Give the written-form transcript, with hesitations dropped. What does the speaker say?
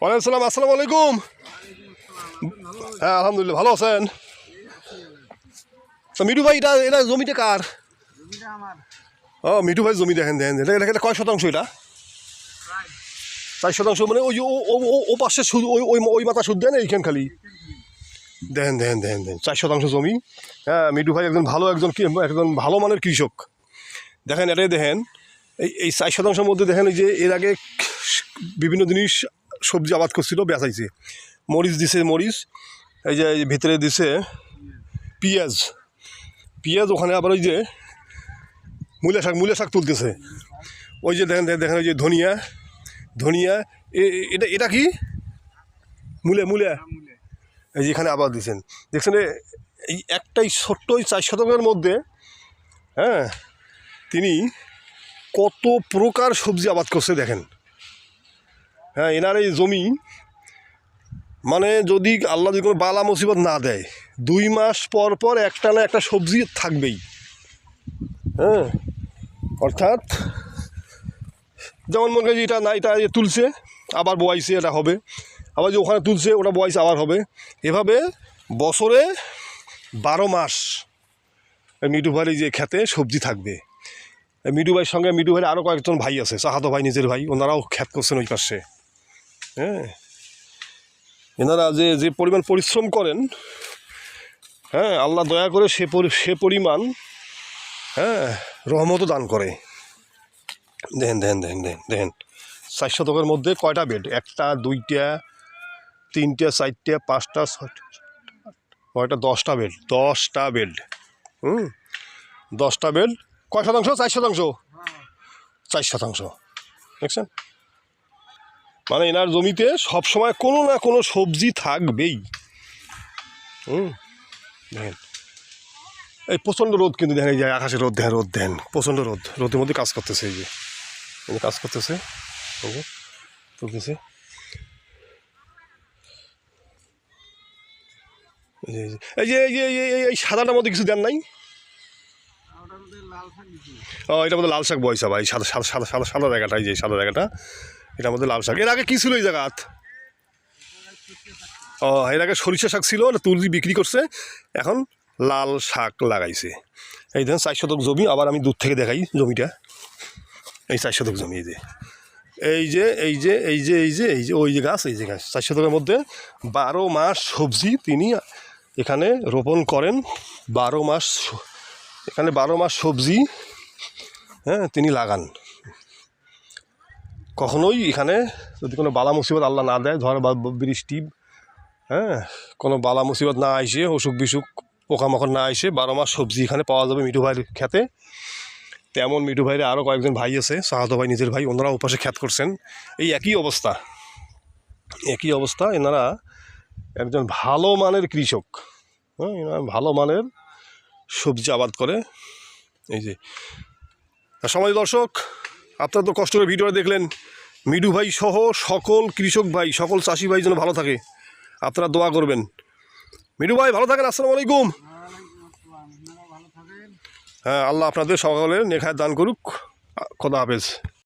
ওয়ালাইকুম সালাম। আসসালামু আলাইকুম। হ্যাঁ আলহামদুলিল্লাহ, ভালো আছেন? তো মিঠু ভাই, এটা এটা জমিটা কার? ও মিঠু ভাই জমি, দেখেন দেখেন এটা কয় শতাংশ? এটা 4 শতাংশ। মানে ওই ও পাশে সুদ, ওই ওই ওই মাথা সুদ দেন এইখান খালি। দেখেন দেখেন দেখেন দেখেন 4 শতাংশ জমি। হ্যাঁ মিঠু ভাই একজন ভালো, একজন ভালো মানের কৃষক। দেখেন এটাই দেখেন, এই 4 শতাংশের মধ্যে দেখেন এই যে এর আগে বিভিন্ন জিনিস সবজি আবাদ করছিল, বেচাইছে। মরিচ দিছে, মরিচ এই যে ভিতরে দিছে পেঁয়াজ, পেঁয়াজ ওখানে আবার ওই যে মূলা শাক তুলতেছে। ওই যে দেখেন দেখেন ওই যে ধনিয়া, ধনিয়া এটা এটা কি মূলা এই যে এখানে আবাদ দিচ্ছেন। দেখছেন এই একটাই ছোট্ট 4 শতকের মধ্যে, হ্যাঁ তিনি কত প্রকার সবজি আবাদ করছে দেখেন। হ্যাঁ এনার এই জমি, মানে যদি আল্লাহ যদি কোনো বালা মুসিবত না দেয়, 2 মাস পর পর একটা না একটা সবজি থাকবেই। হ্যাঁ অর্থাৎ যেমন মনে করি এটা না, এটা তুলছে আবার বোয়াইছে, এটা হবে। আবার যে ওখানে তুলছে ওটা বোয়াইছে আবার হবে। এভাবে বছরে 12 মাস মিঠু ভাইয়ের যে খেতে সবজি থাকবে। মিঠু ভাইয়ের সঙ্গে মিঠু ভাইয়ের আরও কয়েকজন ভাই আছে, চাহাতো ভাই, নিজের ভাই, ওনারাও খেত করছেন ওই পাশে। হ্যাঁ এনারা যে যে পরিমাণ পরিশ্রম করেন, হ্যাঁ আল্লাহ দয়া করে সে পরিমাণ, হ্যাঁ রহমতও দান করে। দেখেন দেখেন দেখেন দেখেন দেখেন 4 শতকের মধ্যে কয়টা বেড? 1টা 2টা 3টা 4টা 5টা 6টা 9টা 10টা বেড, 10টা বেড। 10টা বেড। কয় শতাংশ? 4 শতাংশ। 4 শতাংশ দেখছেন? মানে এনার জমিতে সবসময় কোনো না কোনো সবজি থাকবেই। দেখেন এই প্রচণ্ড রোদ, কিন্তু দেখেন এই যে আকাশে রোদ, দেখেন রোদ, দেখেন প্রচণ্ড রোদ, রোদের মধ্যে কাজ করতেছে। এই যে কাজ করতেছে, তুলতেছে। এই যে এই যে এই সাদাটার মধ্যে কিছু দেন নাই? ও এটার মধ্যে লাল শাক বয়সা ভাই, সাদা সাদা সাদা সাদা সাদা জায়গাটা, এই যে সাদা জায়গাটা, এটার মধ্যে লাল শাক। এর আগে কী ছিল এই জায়গাত? ও এর আগে সরিষা শাক ছিল, তুলি বিক্রি করছে, এখন লাল শাক লাগাইছে। এই ধরেন 4 শতক জমি। আবার আমি দূর থেকে দেখাই জমিটা। এই 4 শতক জমি, এই যে এই যে এই যে এই যে এই যে এই যে ওই যে গাছ, এই যে গাছ। 4 শতকের মধ্যে 12 মাস সবজি তিনি এখানে রোপণ করেন। 12 মাস এখানে 12 মাস সবজি, হ্যাঁ তিনি লাগান। কখনোই এখানে যদি কোনো বালা মুসিবত আল্লাহ না দেয়, ঝড় বা বৃষ্টি, হ্যাঁ কোনো বালা মুসিবত না আসে, অসুখ বিসুখ পোকামাকড় না আসে, 12 মাস সবজি এখানে পাওয়া যাবে মিঠু ভাইয়ের খেতে। তেমন মিঠু ভাইয়ের আরও কয়েকজন ভাই আছে, সাহাতো ভাই, নিজের ভাই, ওনারা ওপাশে খ্যাত করছেন। এই একই অবস্থা, একই অবস্থা। এনারা একজন ভালো মানের কৃষক। হ্যাঁ এনারা ভালো মানের সবজি আবাদ করে। এই যে সমাজ দর্শক, আপনারা তো কষ্ট করে ভিডিওটা দেখলেন। মিঠু ভাই সহ সকল কৃষক ভাই, সকল চাষি ভাই যেন ভালো থাকে, আপনারা দোয়া করবেন। মিঠু ভাই ভালো থাকেন। আসসালামু আলাইকুম। হ্যাঁ আল্লাহ আপনাদের সকলের নেখায় দান করুক। খোদা হাফেজ।